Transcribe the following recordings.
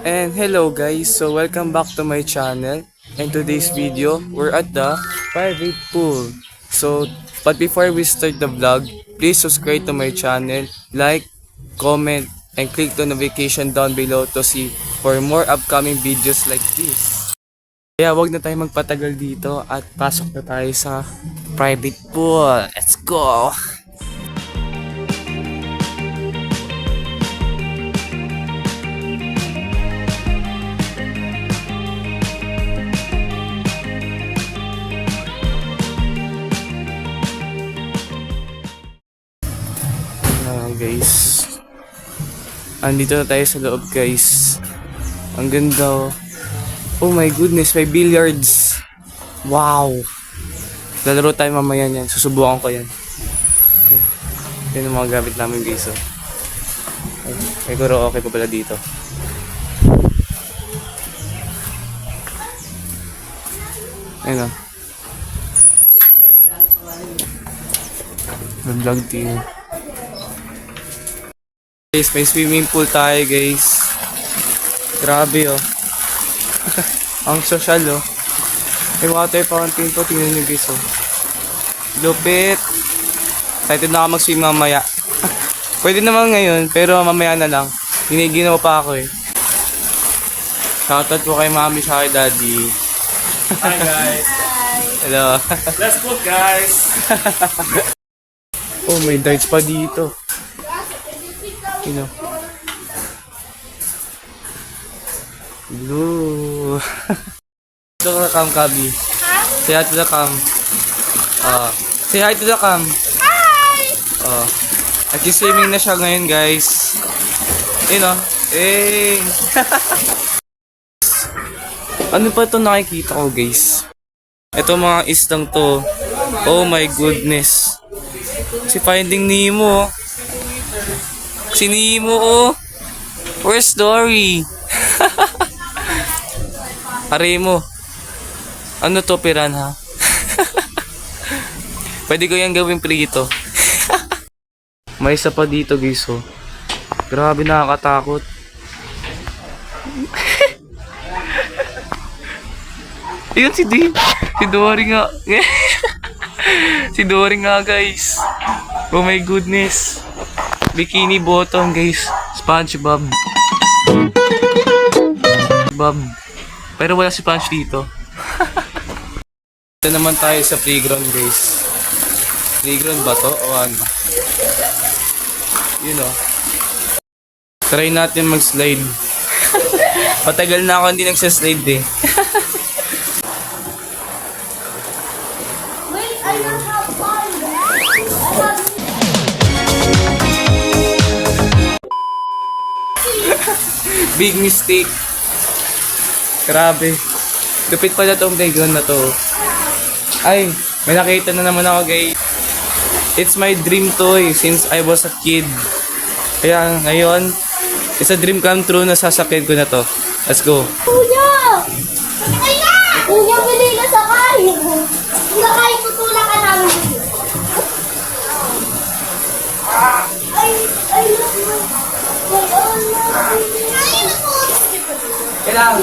And hello guys, so welcome back to my channel. And today's video, we're at the private pool. But before we start the vlog, please subscribe to my channel, like, comment, and click the notification down below to see for more upcoming videos like this. Kaya wag na tayo magpatagal dito at pasok na tayo sa private pool. Let's go! Guys, andito na tayo sa loob guys. Ang ganda. Oh my goodness, may billiards. Wow, lalaro tayo mamaya yan. Susubukan ko yan. Yan ang mga gamit namin guys. Siguro okay pa pala dito. Ayun o, vlog team. Guys, may swimming pool tayo guys. Grabe oh. Ang social oh. May water fountain po. Tingnan nyo guys oh. Lupit. Excited na ako mag-swim mamaya. Pwede naman ngayon, pero mamaya na lang. Giniginaw pa ako eh. Shoutout po kay mami sa kay daddy. Hi guys. Hello. Let's go guys. Oh, may darts pa dito. You know. Blue. Ito ka cam, Kabi. Say hi to the cam. Say hi to the cam. Hi! Nag-swimming na siya ngayon, guys. You know. Eh. Ano pa ito nakikita ko, guys? Ito mga islang to. Oh my goodness. Si Finding Nemo. Si Nemo, oh. Where's Dory? Pare mo. Ano to, piranha? Pwede ko yan gawing prito. May isa pa dito, guys, oh. Grabe, nakakatakot. Ayun, si Dave. Si Dory nga. Si Dory nga, guys. Oh my goodness. Bikini bottom, guys. SpongeBob. Bob. Pero wala si Punch dito. Ito naman tayo sa playground, guys. Playground ba to? O ano? You know. Try natin mag-slide. Patagal na ako hindi nagsaslide eh. Wait, I don't have fun. Big mistake. Grabe. Lupit pala tong playground na to. Ay, may nakita na naman ako, guys. It's my dream toy since I was a kid. Kaya ngayon, it's a dream come true na sasakyan ko na to. Let's go. Kuya! Kuya, bili ka sakay. Sakay, tutulak ka namin. Ay, Kailangan.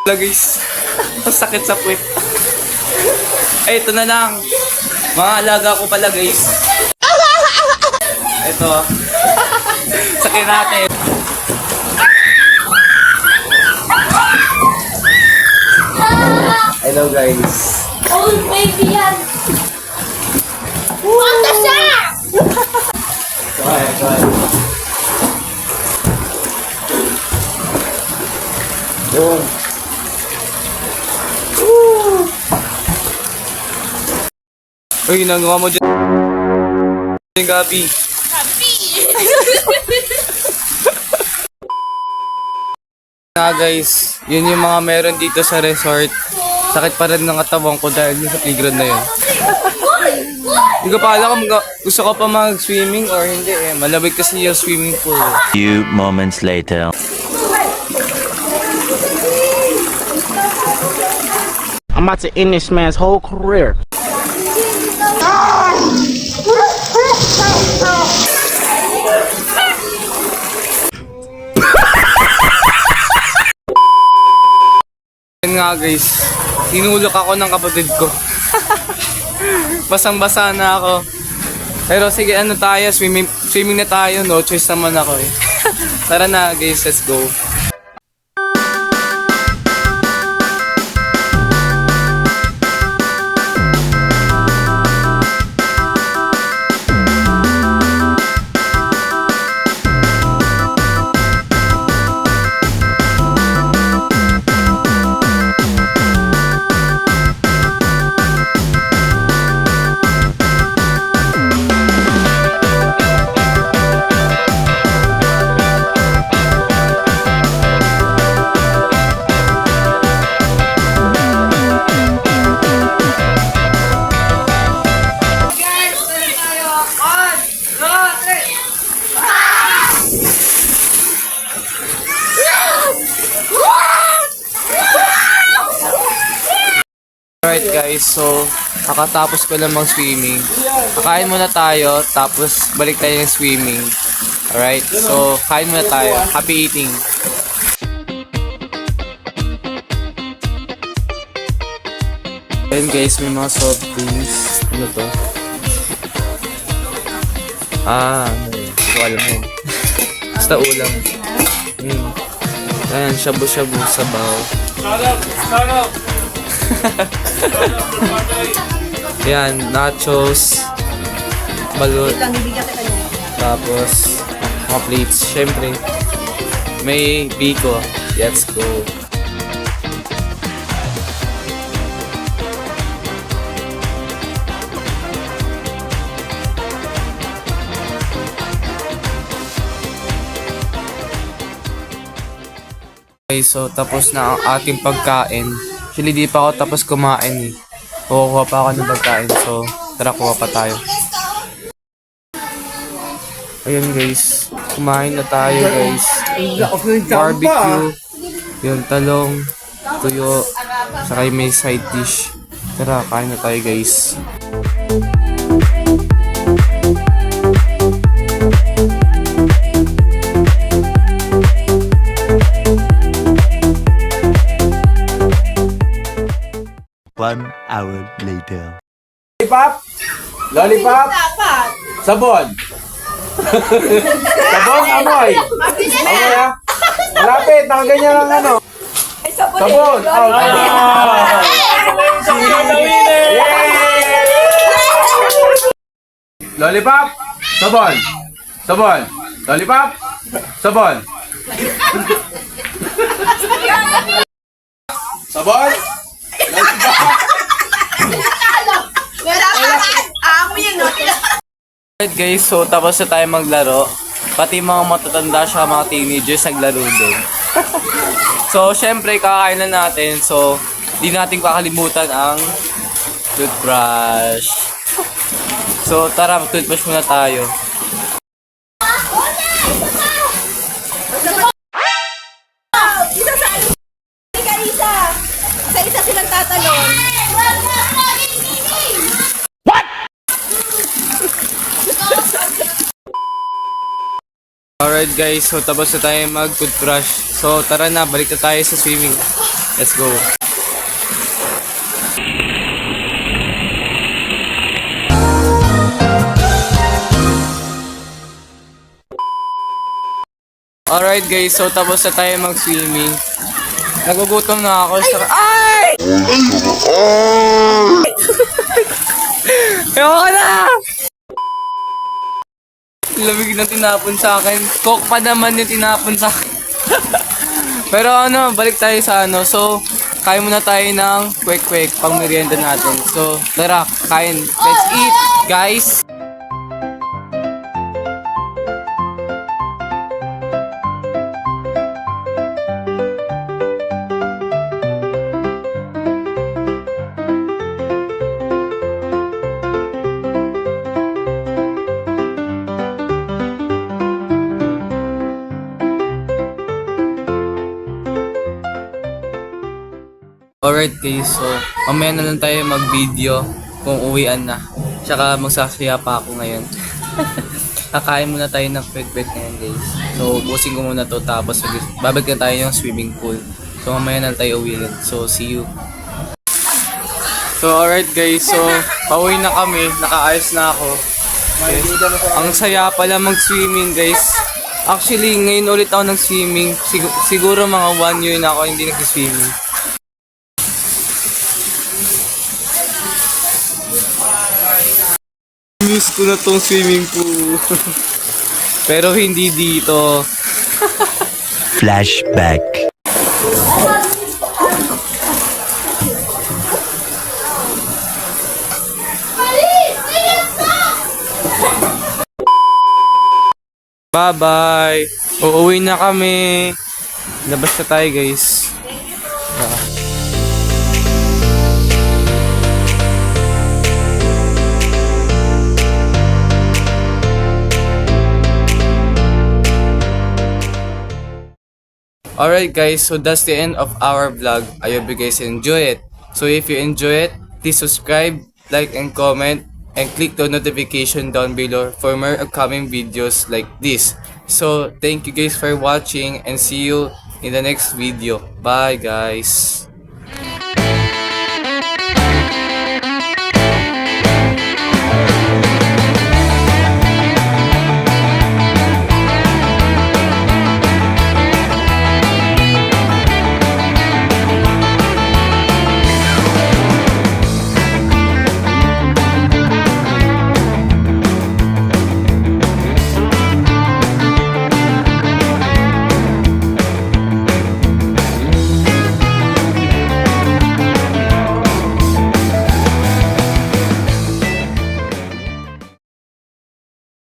Guys, ang sakit sa puwet. Ay, ito na lang. Mga alaga ko pala, guys. Ito. Sakit natin. Hello, guys. old baby yan. Wanda siya! Go ahead. Yun. Uy, nagawa mo dyan. Gabi. Na guys, yun yung mga meron dito sa resort. Sakit pa rin ng katawan ko dahil sa playground na yun. Hindi ko pa alam kung gusto ko pa mag-swimming or hindi eh. Malamig kasi yung swimming pool. Few moments later. I'm about to end this man's whole career. Yan nga guys, hinulok ako ng kapatid ko. Basang-basa na ako. Pero sige, ano tayo, swimming na tayo, no choice naman ako eh. Tara na guys, let's go. Alright guys, so kakatapos ko lang mag-swimming. Kakain muna tayo, tapos balik tayo ng swimming. Alright, so kain muna tayo. Happy eating! Ayan guys, may mga soft drinks. Ano to? Ano yun? Hindi ko alam yun. Basta ulam. Ayan, shabu-shabu, sabaw. Start up! Yan, nachos, balot, tapos mga plates. Syempre, may biko. Let's go. Okay, so tapos na ang ating pagkain. Actually, di pa ako tapos kumain eh. Kukuha pa ako ng pagkain. So, tara, kuha pa tayo. Ayan guys. Kumain na tayo guys. Barbecue. Yung talong. Tuyo. Saka yung may side dish. Tara, kain na tayo guys. One hour later. Lollipop? Lollipop? Sabon? Sabon? Amoy? Amoy ha? Malapit, nakaganyan lang ano. Sabon! Oh, Lollipop? Sabon? Sabon? Lollipop? Sabon? Sabon? Alright guys, so tapos na tayo maglaro. Pati mga matatanda siya, mga teenagers naglaro din. So syempre kakain na natin. So di natin kakalimutan ang toothbrush. So tara, toothbrush muna tayo. Isa silang tatalon. Alright guys, so tapos na tayo mag-toothbrush. So tara na, balik na tayo sa swimming. Let's go. Alright guys, so tapos na tayo mag-swimming. Nagugutom na ako. Ay! Ayoko na! Lamig na tinapon sa akin. Coke pa naman yung tinapon sa akin. Pero ano, balik tayo sa ano. So, kain muna tayo ng kwek-kwek pang merienda natin. So, tara, kain. Let's eat, guys! Alright guys, so mamaya na lang tayo mag-video kung uwian na. Tsaka magsasaya pa ako ngayon. Kakain muna tayo ng quick ngayon guys. So pusing ko muna to tapos babalik na tayo ng swimming pool. So mamaya na lang tayo uwiin. So see you. So alright guys, so pauwi na kami. Nakaayos na ako. Ang saya pala mag-swimming guys. Actually ngayon ulit ako nag-swimming. Siguro mga 1 year na ako hindi nag-swimming. Miss ko na tong swimming pool. Pero hindi dito. Flashback. Bye-bye. Uuwi na kami. Labas na tayo guys. Alright guys, so that's the end of our vlog. I hope you guys enjoy it. So if you enjoy it, please subscribe, like and comment, and click the notification down below for more upcoming videos like this. So thank you guys for watching and see you in the next video. Bye guys.